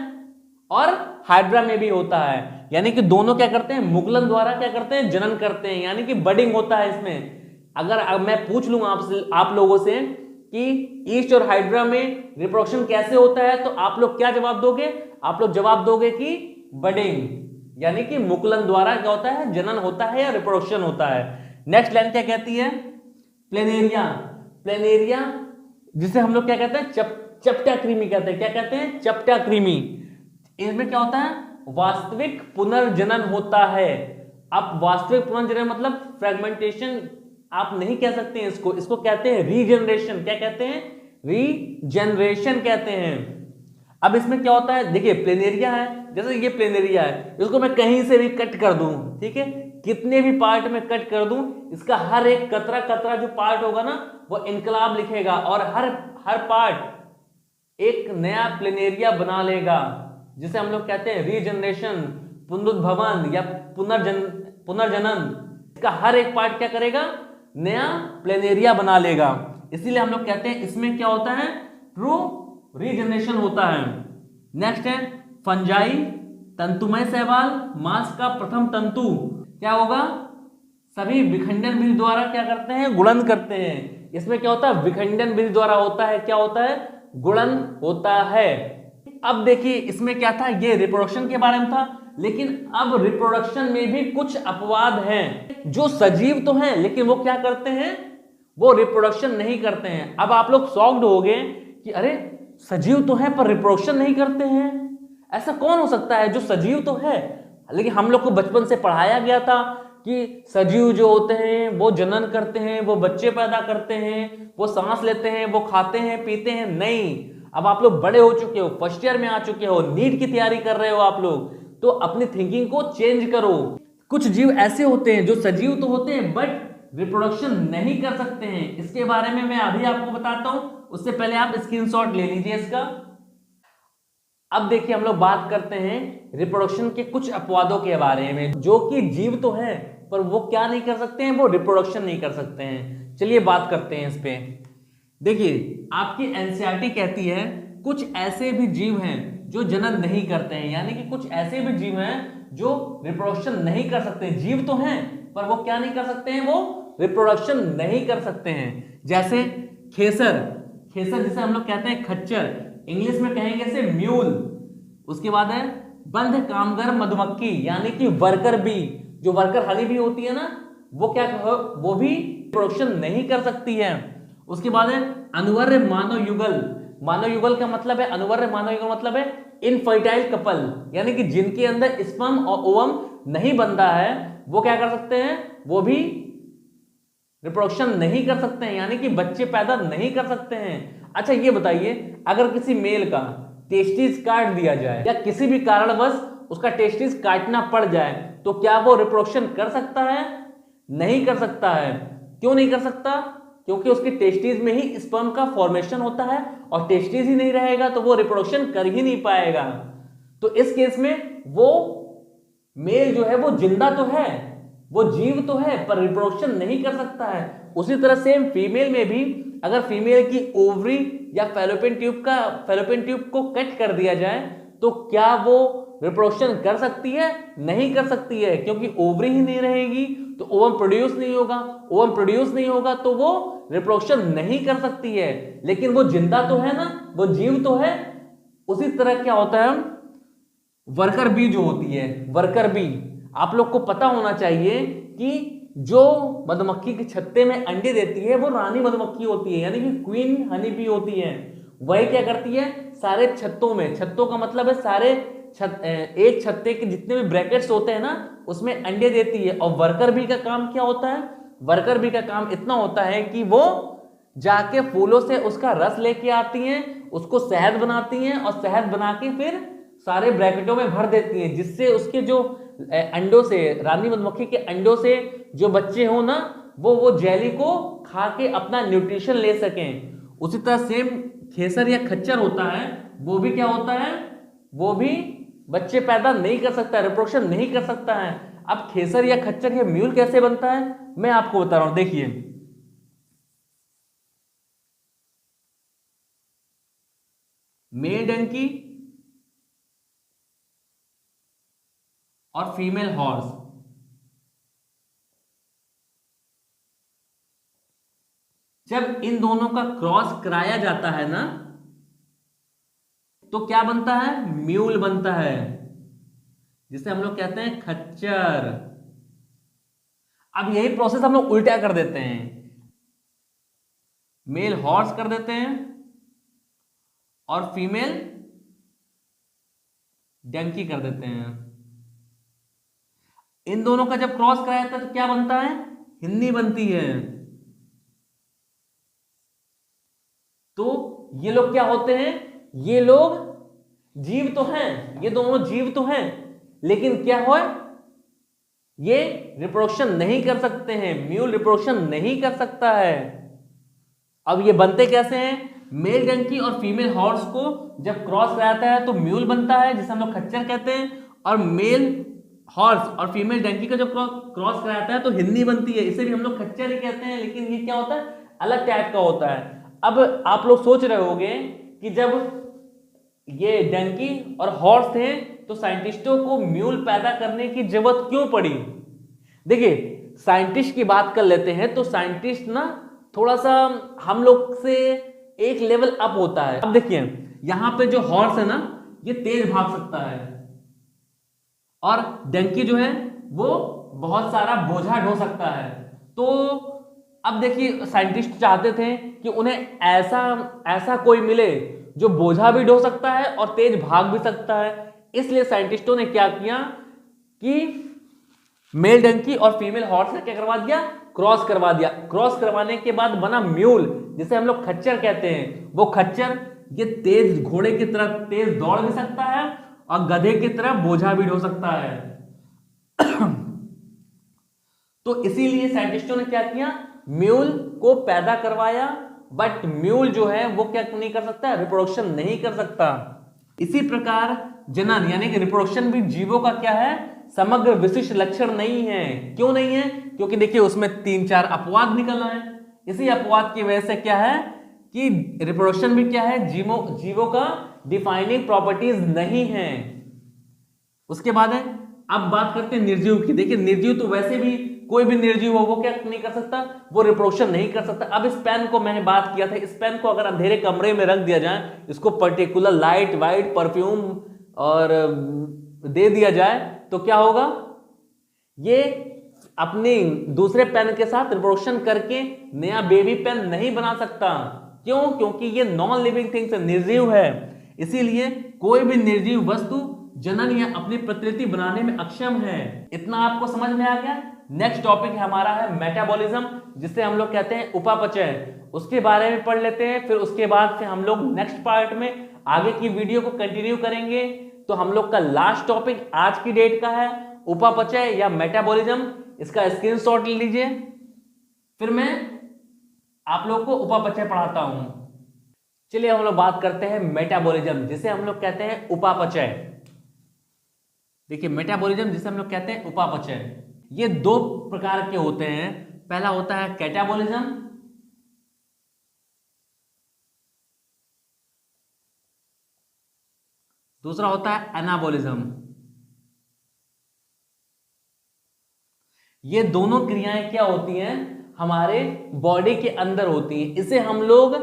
और हाइड्रा में भी होता है। यानी कि दोनों क्या करते हैं, मुकुलन द्वारा क्या करते हैं, जनन करते हैं, यानी कि बडिंग होता है इसमें। अगर अब मैं पूछ लूंगा आप लोगों से कि ईस्ट और हाइड्रा में रिप्रोडक्शन कैसे होता है, तो आप लोग क्या जवाब दोगे, आप लोग जवाब दोगे कि बडिंग, यानी कि मुकुलन द्वारा क्या होता है, जनन होता है या रिप्रोडक्शन होता है। नेक्स्ट लाइन क्या कहती है, प्लेनेरिया। प्लेनेरिया जिसे हम लोग क्या कहते हैं, चपटा कृमि कहते हैं। क्या कहते हैं, चपटा कृमि। इसमें क्या होता है, वास्तविक पुनर्जनन होता है। अब वास्तविक पुनर्जनन मतलब फ्रेगमेंटेशन आप नहीं कह सकते हैं इसको कहते हैं रीजनरेशन। क्या कहते हैं, रीजनरेशन कहते हैं। अब इसमें क्या होता है, देखिए प्लेनेरिया है, जैसे ये प्लेनेरिया है, इसको मैं कहीं से भी कट कर दूं, ठीक है, कितने भी पार्ट में कट कर दूं, इसका हर एक कतरा कतरा जो पार्ट होगा ना, वो इनकलाब लिखेगा और हर पार्ट एक नया प्लेनेरिया बना लेगा, जिसे हम लोग कहते हैं रीजनरेशन, पुनरुद्भवन या पुनर्जनन। इसका हर एक पार्ट क्या करेगा, नया प्लेनेरिया बना लेगा। इसीलिए हम लोग कहते हैं इसमें क्या होता है, ट्रू रीजनरेशन होता है। नेक्स्ट है फंजाई, तंतुमय शैवाल, मांस का प्रथम तंतु क्या होगा, सभी विखंडन विधि द्वारा क्या करते हैं, गुणन करते हैं। इसमें क्या होता है, विखंडन विधि द्वारा होता है, क्या होता है, गुणन होता है। अब देखिए इसमें क्या था, ये रिप्रोडक्शन के बारे में था, लेकिन अब रिप्रोडक्शन में भी कुछ अपवाद हैं। जो सजीव तो हैं लेकिन वो क्या करते हैं, वो रिप्रोडक्शन नहीं करते हैं। अब आप लोग शॉक्ड हो गए कि अरे सजीव तो है पर रिप्रोडक्शन नहीं करते हैं, ऐसा कौन हो सकता है जो सजीव तो है। लेकिन हम लोग को बचपन से पढ़ाया गया था कि सजीव जो होते हैं वो जनन करते हैं, वो बच्चे पैदा करते हैं, वो सांस लेते हैं, वो खाते हैं पीते हैं। नहीं, अब आप लोग बड़े हो चुके हो, फर्स्ट ईयर में आ चुके हो, नीट की तैयारी कर रहे हो आप लोग, तो अपनी थिंकिंग को चेंज करो। कुछ जीव ऐसे होते हैं जो सजीव तो होते हैं बट रिप्रोडक्शन नहीं कर सकते हैं। इसके बारे में मैं अभी आपको बताता हूं, उससे पहले आप स्क्रीनशॉट ले लीजिए इसका। अब देखिए हम लोग बात करते हैं रिप्रोडक्शन के कुछ अपवादों के बारे में, जो कि जीव तो है पर वो क्या नहीं कर सकते हैं, वो रिप्रोडक्शन नहीं कर सकते हैं। चलिए बात करते हैं इस पे। देखिए आपकी एनसीईआरटी कहती है कुछ ऐसे भी जीव हैं जो जनन नहीं करते हैं, यानी कि कुछ ऐसे भी जीव हैं जो रिप्रोडक्शन नहीं कर सकते हैं। जीव तो हैं पर वो क्या नहीं कर सकते हैं, वो रिप्रोडक्शन नहीं कर सकते हैं। जैसे खेसर, खेसर जिसे हम लोग कहते हैं खच्चर, इंग्लिश में कहेंगे इसे म्यूल। उसके बाद है बंध कामगर मधुमक्खी, यानी कि वर्कर बी, जो वर्कर हनी भी होती है ना, वो क्या, वो भी रिप्रोडक्शन नहीं कर सकती है। उसके बाद है अनुवर्य मानव युगल। मानव युगल का मतलब है, अनुवर्य मानव युगल मतलब है इनफर्टाइल कपल, यानी कि जिनके अंदर स्पर्म और ओवम नहीं बनता है, वो क्या कर सकते हैं, वो भी रिप्रोडक्शन नहीं कर सकते हैं, यानी कि बच्चे पैदा नहीं कर सकते हैं। अच्छा ये बताइए, अगर किसी मेल का टेस्टिस काट दिया जाए या किसी भी कारणवश उसका टेस्टिस काटना पड़ जाए, तो क्या वो रिप्रोडक्शन कर सकता है? नहीं कर सकता है। क्यों नहीं कर सकता? क्योंकि उसकी टेस्टिस में ही स्पर्म का फॉर्मेशन होता है और टेस्टिस ही नहीं रहेगा तो वो रिप्रोडक्शन कर ही नहीं पाएगा। तो इस केस में वो मेल जो है वो जिंदा तो है, वो जीव तो है पर रिप्रोडक्शन नहीं कर सकता है। उसी तरह सेम फीमेल में भी अगर फीमेल की ओवरी या फैलोपियन ट्यूब को कट कर दिया जाए तो क्या वो रिप्रोडक्शन कर सकती है? नहीं कर सकती है, क्योंकि ओवरी ही नहीं रहेगी तो ओवम प्रोड्यूस नहीं होगा, ओवम प्रोड्यूस नहीं होगा तो वो रिप्रोडक्शन नहीं कर सकती है। लेकिन वो जिंदा तो है ना, वो जीव तो है, उसी तरह क्या होता है, वर्कर बी जो होती है, वर्कर बी, आप लोग को पता होना चाहिए कि जो मधुमक्खी के छत्ते में अंडे देती है वो रानी मधुमक्खी होती है, यानी कि क्वीन हनी बी होती है। वही क्या करती है, सारे छत्तों में, छत्तों का मतलब है सारे एक छत्ते के जितने भी ब्रैकेट्स होते हैं ना उसमें अंडे देती है। और वर्कर बी का काम क्या होता है, वर्कर बी का काम इतना होता है कि वो जाके फूलों से उसका रस लेके आती हैं, उसको शहद बनाती हैं और शहद बना के फिर सारे ब्रैकेटों में भर देती हैं, जिससे उसके जो अंडों से, रानी मधुमक्खी के अंडों से जो बच्चे हो ना वो जेली को खा के अपना न्यूट्रिशन ले सकें। उसी तरह सेम खेसर या खच्चर होता है, वो भी क्या होता है, वो भी बच्चे पैदा नहीं कर सकता, रिप्रोडक्शन नहीं कर सकता है। अब खेसर या खच्चर या म्यूल कैसे बनता है मैं आपको बता रहा हूं, देखिए। मेल डंकी और फीमेल हॉर्स, जब इन दोनों का क्रॉस कराया जाता है ना तो क्या बनता है, म्यूल बनता है, जिसे हम लोग कहते हैं खच्चर। अब यही प्रोसेस हम लोग उल्टा कर देते हैं, मेल हॉर्स कर देते हैं और फीमेल डंकी कर देते हैं। इन दोनों का जब क्रॉस कराया जाता है तो क्या बनता है, हिन्नी बनती है। तो ये लोग क्या होते हैं, ये लोग जीव तो हैं, ये दोनों जीव तो हैं, लेकिन क्या हो, ये रिप्रोडक्शन नहीं कर सकते हैं, म्यूल रिप्रोडक्शन नहीं कर सकता है। अब ये बनते कैसे हैं, मेल डंकी और फीमेल हॉर्स को जब क्रॉस कराता है तो म्यूल बनता है, जिसे हम लोग खच्चर कहते हैं, और मेल हॉर्स और फीमेल डंकी का जो क्रॉस कराता है तो हिन्नी बनती है, इसे भी हम लोग खच्चर ही कहते हैं, लेकिन ये क्या होता है, अलग टाइप का होता है। अब आप लोग सोच रहे होंगे कि जब ये डंकी और हॉर्स थे तो साइंटिस्टों को म्यूल पैदा करने की जरूरत क्यों पड़ी। देखिए साइंटिस्ट की बात कर लेते हैं तो साइंटिस्ट ना थोड़ा सा हम लोग से एक लेवल अप होता है। अब देखिए यहां पे जो हॉर्स है ना ये तेज भाग सकता है और डंकी जो है वो बहुत सारा बोझा ढो सकता है। तो अब देखिए साइंटिस्ट चाहते थे कि उन्हें ऐसा कोई मिले जो बोझा भी ढो सकता है और तेज भाग भी सकता है। इसलिए साइंटिस्टों ने क्या किया कि मेल डंकी और फीमेल हॉर्स ने क्या करवा दिया, क्रॉस करवा दिया। क्रॉस करवाने के बाद बना म्यूल, जिसे हम लोग खच्चर कहते हैं। वो खच्चर ये तेज घोड़े की तरह तेज दौड़ भी सकता है और गधे की तरह बोझा भी ढो सकता है। तो इसीलिए साइंटिस्टों ने क्या किया, म्यूल को पैदा करवाया, बट म्यूल जो है वो क्या नहीं कर सकता, रिप्रोडक्शन नहीं कर सकता। इसी प्रकार जनन यानी कि रिप्रोडक्शन भी जीवों का क्या है, समग्र विशिष्ट लक्षण नहीं है। क्यों नहीं है, क्योंकि देखिए उसमें 3-4 अपवाद निकल आए। इसी अपवाद की वजह से क्या है कि रिप्रोडक्शन भी क्या है, जीवों का डिफाइनिंग प्रॉपर्टीज नहीं है। उसके बाद है, अब बात करते हैं निर्जीव की। देखिए निर्जीव तो वैसे भी कोई भी निर्जीव हो वो क्या नहीं कर सकता, वो रिप्रोडक्शन नहीं कर सकता। अब इस पेन को मैंने बात किया था, इस पेन को अगर अंधेरे कमरे में रख दिया जाए, इसको पर्टिकुलर लाइट वाइट परफ्यूम और दे दिया जाए तो क्या होगा, ये अपनी दूसरे पेन के साथ रिप्रोडक्शन करके नया बेबी पेन नहीं बना सकता। क्यों, क्योंकि ये नॉन लिविंग थिंग्स है, निर्जीव है। इसीलिए कोई भी निर्जीव वस्तु जनन या अपनी प्रतिलिपि बनाने में अक्षम है। इतना आपको समझ में आ गया। नेक्स्ट टॉपिक हमारा है मेटाबॉलिज्म, जिसे हम लोग कहते हैं उपापचय। उसके बारे में पढ़ लेते हैं, फिर उसके बाद से हम लोग नेक्स्ट पार्ट में आगे की वीडियो को कंटिन्यू करेंगे। तो हम लोग का लास्ट टॉपिक आज की डेट का है उपापचय या मेटाबॉलिज्म। इसका स्क्रीनशॉट ले लीजिए, फिर मैं आप लोग को उपापचय पढ़ाता हूं। चलिए हम लोग बात करते हैं मेटाबॉलिज्म, जिसे हम लोग कहते हैं उपापचय। देखिए मेटाबॉलिज्म जिसे हम लोग कहते हैं उपापचय, ये 2 प्रकार के होते हैं। पहला होता है कैटाबॉलिज्म, दूसरा होता है एनाबॉलिज्म। ये दोनों क्रियाएं क्या होती हैं, हमारे बॉडी के अंदर होती हैं। इसे हम लोग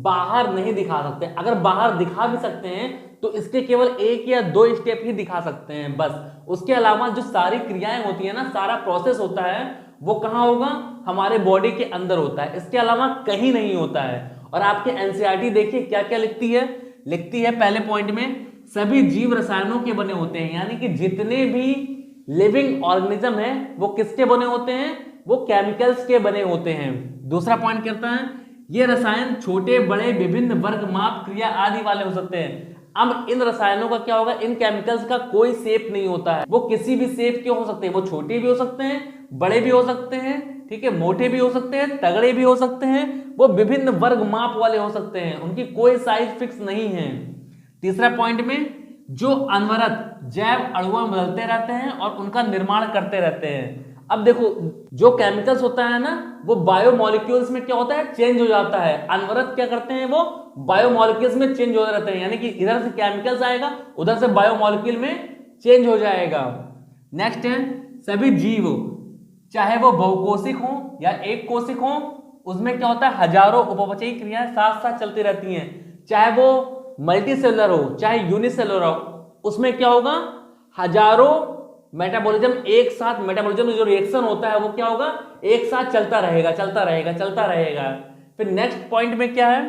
बाहर नहीं दिखा सकते। अगर बाहर दिखा भी सकते हैं तो इसके केवल 1 या 2 स्टेप ही दिखा सकते हैं बस। उसके अलावा जो सारी क्रियाएं होती है ना, सारा प्रोसेस होता है, वो कहाँ होगा? हमारे बॉडी के अंदर होता है, इसके अलावा कहीं नहीं होता है। और आपके एनसीईआरटी देखिए क्या क्या लिखती है। लिखती है पहले पॉइंट में, सभी जीव रसायनों के बने होते हैं, यानी कि जितने भी लिविंग ऑर्गेनिज्म है वो किसके बने होते हैं? वो केमिकल्स के बने होते हैं। दूसरा पॉइंट कहता है, ये रसायन छोटे बड़े विभिन्न वर्ग माप क्रिया आदि वाले हो सकते हैं। अब इन रसायनों का क्या होगा? इन केमिकल्स का कोई शेप नहीं होता है, वो किसी भी शेप के हो सकते हैं, वो छोटे भी हो सकते हैं, बड़े भी हो सकते हैं, ठीक है, मोटे भी हो सकते हैं, तगड़े भी हो सकते हैं, वो विभिन्न वर्ग माप वाले हो सकते हैं, उनकी कोई साइज फिक्स नहीं है। तीसरा पॉइंट में, जो अनवरत जैव अणुओं में बदलते रहते हैं और उनका निर्माण करते रहते हैं। अब देखो, जो केमिकल्स होता है ना, वो बायोमोलिक्यूल्स में क्या होता है? चेंज हो जाता है। अनवरत क्या करते हैं? वो बायोमोलिक्यूल्स में चेंज होते रहते हैं, यानी कि इधर से केमिकल्स आएगा, उधर से बायोमोलिक्यूल में चेंज हो जाएगा। नेक्स्ट है, सभी जीव चाहे वो बहुकोशिक हो या एक कोशिक हो, उसमें क्या होता है? हजारों उपपचयी क्रियाएं साथ साथ चलती रहती हैं। चाहे वो मल्टीसेलुलर हो चाहे यूनिसेलुलर हो, उसमें क्या होगा? हजारों मेटाबॉलिज्म एक साथ, मेटाबॉलिज्म जो रिएक्शन होता है वो क्या होगा? एक साथ चलता रहेगा, चलता रहेगा, चलता रहेगा। फिर नेक्स्ट पॉइंट में क्या है?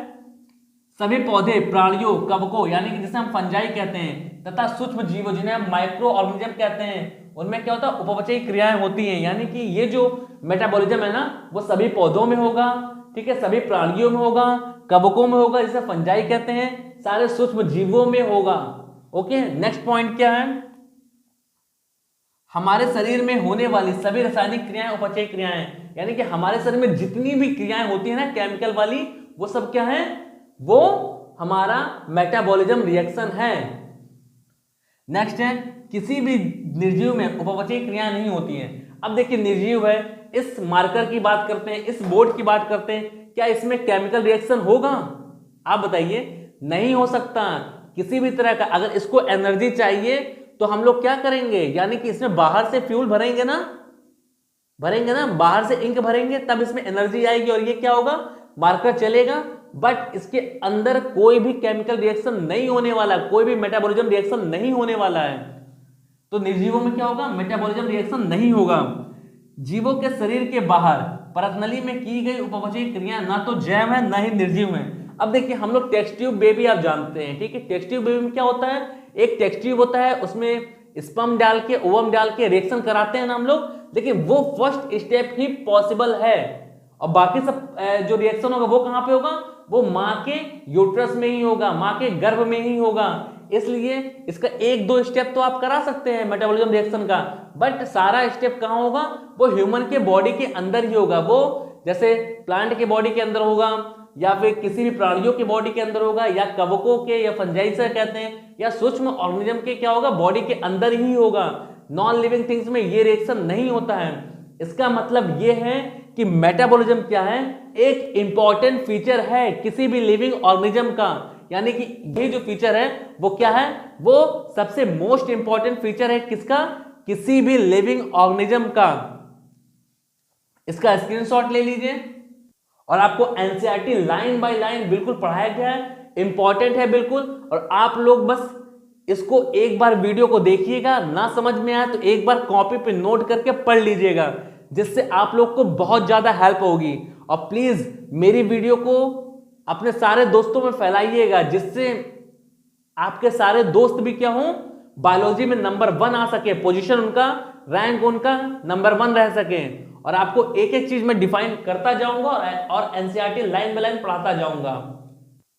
सभी पौधे, प्राणियों, कवकों, यानी कि जिसे हम फंजाई कहते हैं, तथा सूक्ष्म जीवों जिन्हें हम माइक्रो ऑर्गेनिज्म कहते हैं, उनमें क्या होता है? उपपचयी क्रियाएं होती हैं। यानी कि ये जो मेटाबॉलिज्म है ना, वो सभी पौधों में होगा, ठीक है, सभी प्राणियों में होगा, कवकों में होगा जिसे फंजाई कहते हैं, सारे सूक्ष्म जीवों में होगा। ओके, नेक्स्ट पॉइंट क्या है? हमारे शरीर में होने वाली सभी रासायनिक क्रियाएं उपचयी क्रियाएं, यानी कि हमारे शरीर में जितनी भी क्रियाएं होती है ना केमिकल वाली, वो सब क्या है? वो हमारा मेटाबॉलिज्म रिएक्शन है। नेक्स्ट है, किसी भी निर्जीव में उपपचयी क्रियाएं नहीं होती हैं। अब देखिए, निर्जीव है, इस मार्कर की बात करते हैं, इस बोर्ड की बात करते हैं, क्या इसमें केमिकल रिएक्शन होगा? आप बताइए, नहीं हो सकता किसी भी तरह का। अगर इसको एनर्जी चाहिए तो हम लोग क्या करेंगे? यानी कि इसमें बाहर से फ्यूल भरेंगे ना, बाहर से इंक भरेंगे, तब इसमें एनर्जी आएगी और ये क्या होगा? मार्कर चलेगा। बट इसके अंदर कोई भी केमिकल रिएक्शन नहीं होने वाला, कोई भी मेटाबॉलिज्म रिएक्शन नहीं होने वाला है। तो निर्जीवों में क्या होगा? मेटाबॉलिज्म रिएक्शन नहीं होगा। जीवों के शरीर के बाहर परतनली में की गई उपपचयी क्रिया ना तो जैव है ना ही निर्जीव है। अब देखिए, हम लोग टेस्ट ट्यूब बेबी आप जानते हैं, ठीक है, टेस्ट ट्यूब बेबी में क्या होता है? एक टेस्ट ट्यूब होता है, उसमें स्पर्म डाल के, ओवम डाल के रिएक्शन कराते हैं ना हम लोग, लेकिन वो फर्स्ट स्टेप ही पॉसिबल है, और बाकी सब जो रिएक्शन होगा वो कहां पे होगा? वो मां के यूट्रस में ही होगा, मां के गर्भ में ही होगा। इसलिए इसका 1-2 स्टेप तो आप करा सकते हैं मेटाबॉलिज्म रिएक्शन का, बट सारा स्टेप कहां होगा? वो ह्यूमन के बॉडी के अंदर ही होगा। वो जैसे प्लांट के बॉडी के अंदर होगा, या फिर किसी भी प्राणियों के बॉडी के अंदर होगा, या कवकों के, या फंजाई से कहते हैं, या सूक्ष्म ऑर्गेनिज्म के क्या होगा? बॉडी के अंदर ही होगा। नॉन लिविंग थिंग्स में ये रिएक्शन नहीं होता है। इसका मतलब ये है कि मेटाबॉलिज्म क्या है? एक इंपॉर्टेंट फीचर है किसी भी लिविंग ऑर्गेनिज्म का। यानी कि ये जो फीचर है वो क्या है? वो सबसे मोस्ट इंपॉर्टेंट फीचर है किसका? किसी भी लिविंग ऑर्गेनिज्म का। इसका स्क्रीनशॉट ले लीजिए, और आपको एनसीईआरटी लाइन बाय लाइन बिल्कुल पढ़ाया गया है, इंपॉर्टेंट है बिल्कुल। और आप लोग बस इसको एक बार वीडियो को देखिएगा, ना समझ में आए तो एक बार कॉपी पे नोट करके पढ़ लीजिएगा, जिससे आप लोग को बहुत ज्यादा हेल्प होगी। और प्लीज मेरी वीडियो को अपने सारे दोस्तों में फैलाइएगा, जिससे आपके सारे दोस्त भी क्या हों? बायोलॉजी में नंबर 1 आ सके, पोजीशन उनका, रैंक उनका नंबर 1 रह सके। और आपको एक एक चीज मैं डिफाइन करता जाऊंगा और एनसीईआरटी लाइन बाय लाइन पढ़ाता जाऊंगा।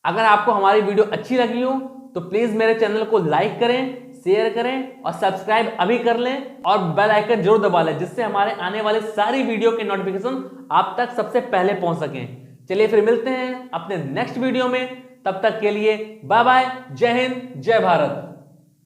अगर आपको हमारी वीडियो अच्छी लगी हो तो प्लीज मेरे चैनल को लाइक करें, शेयर करें और सब्सक्राइब अभी कर लें, और बेल आइकन जरूर दबा लें, जिससे हमारे आने वाले सारी वीडियो के नोटिफिकेशन आप तक सबसे पहले पहुंच सकें। चलिए फिर मिलते हैं अपने नेक्स्ट वीडियो में, तब तक के लिए बाय बाय, जय हिंद, जय भारत।